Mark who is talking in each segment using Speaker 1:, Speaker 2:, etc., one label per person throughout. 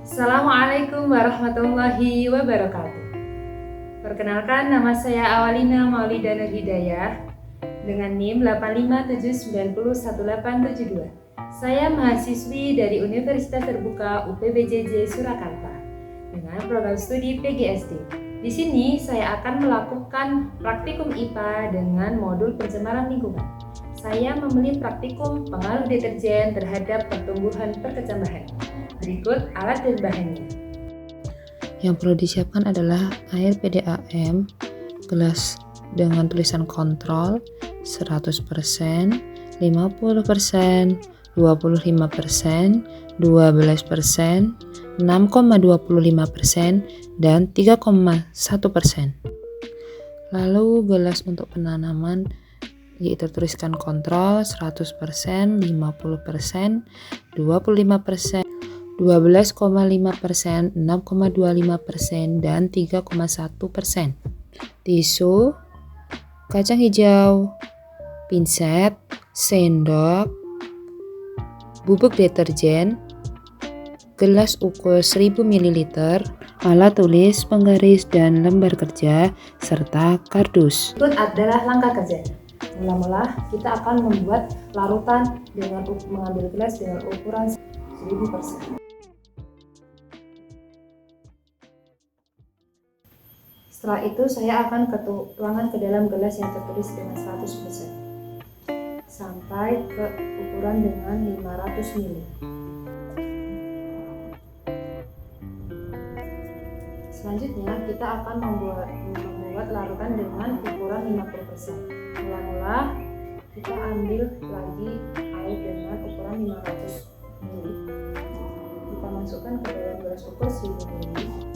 Speaker 1: Assalamualaikum warahmatullahi wabarakatuh. Perkenalkan, nama saya Awalina Maulida Nur Hidayah dengan NIM 857901872. Saya mahasiswi dari Universitas Terbuka UPBJJ Surakarta dengan program studi PGSD. Di sini saya akan melakukan praktikum IPA dengan modul pencemaran lingkungan. Saya memilih praktikum pengaruh deterjen terhadap pertumbuhan perkecambahan. Berikut alat dan bahannya.
Speaker 2: Yang perlu disiapkan adalah air PDAM, gelas dengan tulisan kontrol 100%, 50%, 25%, 12%, 6,25%, dan 3,1%. Lalu gelas untuk penanaman yaitu tuliskan kontrol 100%, 50%, 25%, 12,5%, 6,25%, dan 3,1%. Tisu, kacang hijau, pinset, sendok, bubuk deterjen, gelas ukur 1000 ml, alat tulis, penggaris, dan lembar kerja, serta kardus.
Speaker 1: Berikut adalah langkah kerjanya. Mula-mula kita akan membuat larutan dengan mengambil gelas dengan ukuran 1000%. Setelah itu saya akan tuangkan ke dalam gelas yang tertulis dengan 100% sampai ke ukuran dengan 500 ml. Selanjutnya kita akan membuat larutan dengan ukuran 50%. Mula-mula kita ambil lagi air dengan ukuran 500 ml. Kita masukkan ke dalam gelas ukur 1000 ml.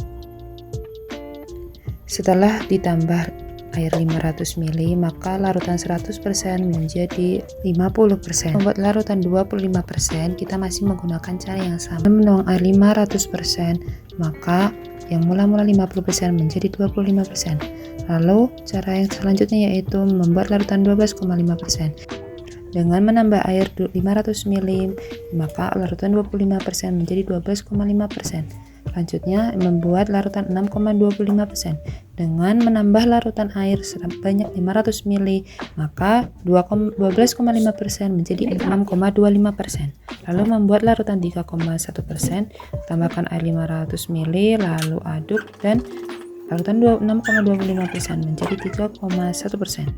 Speaker 2: Setelah ditambah air 500 ml, maka larutan 100% menjadi 50%. Membuat larutan 25%, kita masih menggunakan cara yang sama. Menuang air 500%, maka yang mula-mula 50% menjadi 25%. Lalu cara yang selanjutnya yaitu membuat larutan 12,5%. Dengan menambah air 500 ml, maka larutan 25% menjadi 12,5%. Selanjutnya membuat larutan 6,25%. Dengan menambah larutan air sebanyak 500 ml, maka 12,5% menjadi 6,25%. Lalu membuat larutan 3,1%, tambahkan air 500 ml, lalu aduk dan larutan 6,25% menjadi 3,1%.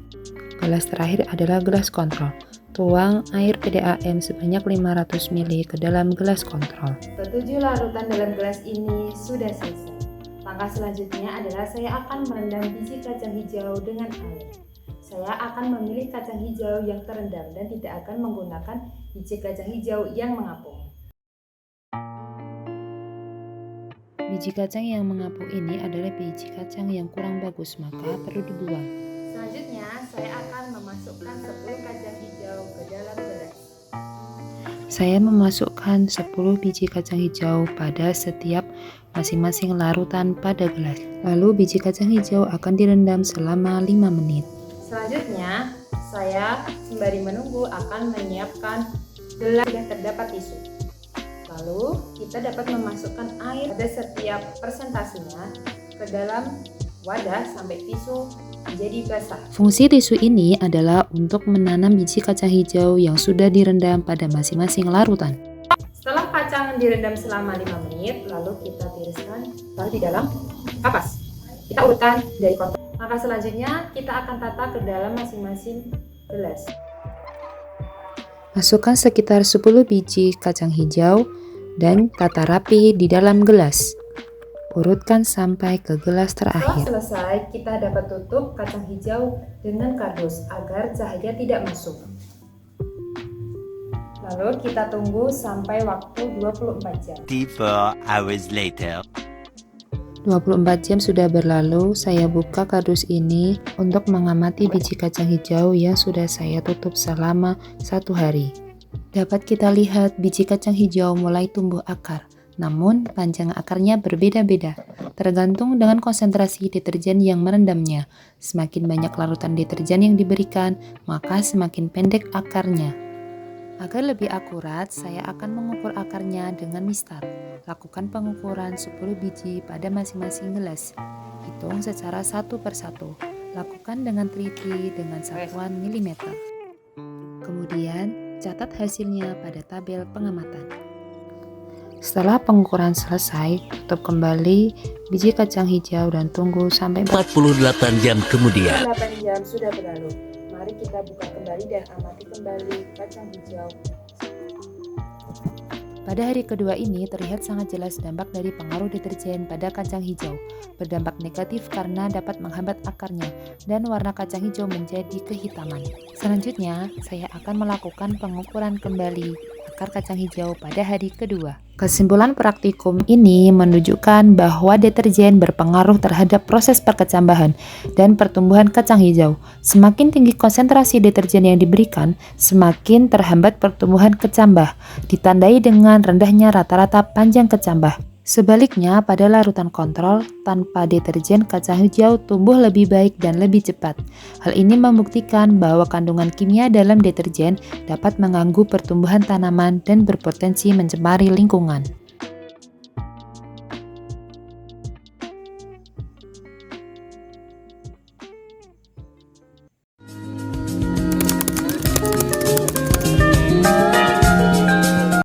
Speaker 2: Gelas terakhir adalah gelas kontrol. Tuang air PDAM sebanyak 500 ml ke dalam gelas kontrol.
Speaker 1: Ketujuh larutan dalam gelas ini sudah selesai. Langkah selanjutnya adalah saya akan merendam biji kacang hijau dengan air. Saya akan memilih kacang hijau yang terendam dan tidak akan menggunakan biji kacang hijau yang mengapung.
Speaker 2: Biji kacang yang mengapung ini adalah biji kacang yang kurang bagus, maka perlu dibuang.
Speaker 1: Selanjutnya, saya akan memasukkan 10 kacang hijau ke dalam gelas.
Speaker 2: Saya memasukkan 10 biji kacang hijau pada setiap masing-masing larutan pada gelas. Lalu biji kacang hijau akan direndam selama 5 menit.
Speaker 1: Selanjutnya, saya sembari menunggu akan menyiapkan gelas yang terdapat tisu. Lalu, kita dapat memasukkan air pada setiap persentasenya ke dalam wadah sampai tisu menjadi basah.
Speaker 2: Fungsi tisu ini adalah untuk menanam biji kacang hijau yang sudah direndam pada masing-masing larutan.
Speaker 1: Setelah kacang direndam selama 5 menit, lalu kita tiriskan taruh di dalam kapas. Kita urutkan dari kotak. Langkah selanjutnya kita akan tata ke dalam masing-masing gelas.
Speaker 2: Masukkan sekitar 10 biji kacang hijau dan tata rapi di dalam gelas. Urutkan sampai ke gelas terakhir.
Speaker 1: Setelah selesai, kita dapat tutup kacang hijau dengan kardus agar cahaya tidak masuk. Lalu kita tunggu sampai waktu 24 jam.
Speaker 3: 24 hours later.
Speaker 2: 24 jam sudah berlalu, saya buka kardus ini untuk mengamati biji kacang hijau yang sudah saya tutup selama 1 hari. Dapat kita lihat biji kacang hijau mulai tumbuh akar. Namun, panjang akarnya berbeda-beda, tergantung dengan konsentrasi deterjen yang merendamnya. Semakin banyak larutan deterjen yang diberikan, maka semakin pendek akarnya. Agar lebih akurat, saya akan mengukur akarnya dengan mistar. Lakukan pengukuran 10 biji pada masing-masing gelas. Hitung secara satu persatu. Lakukan dengan teliti dengan satuan milimeter. Kemudian, catat hasilnya pada tabel pengamatan. Setelah pengukuran selesai, tutup kembali biji kacang hijau dan tunggu sampai
Speaker 3: 48 jam kemudian.
Speaker 1: 8 jam sudah berlalu. Mari kita buka kembali dan amati kembali kacang hijau.
Speaker 2: Pada hari kedua ini terlihat sangat jelas dampak dari pengaruh deterjen pada kacang hijau. Berdampak negatif karena dapat menghambat akarnya dan warna kacang hijau menjadi kehitaman. Selanjutnya, saya akan melakukan pengukuran kembali akar kacang hijau pada hari kedua. Kesimpulan praktikum ini menunjukkan bahwa deterjen berpengaruh terhadap proses perkecambahan dan pertumbuhan kacang hijau. Semakin tinggi konsentrasi deterjen yang diberikan, semakin terhambat pertumbuhan kecambah, ditandai dengan rendahnya rata-rata panjang kecambah. Sebaliknya, pada larutan kontrol, tanpa deterjen kacang hijau tumbuh lebih baik dan lebih cepat. Hal ini membuktikan bahwa kandungan kimia dalam deterjen dapat mengganggu pertumbuhan tanaman dan berpotensi mencemari lingkungan.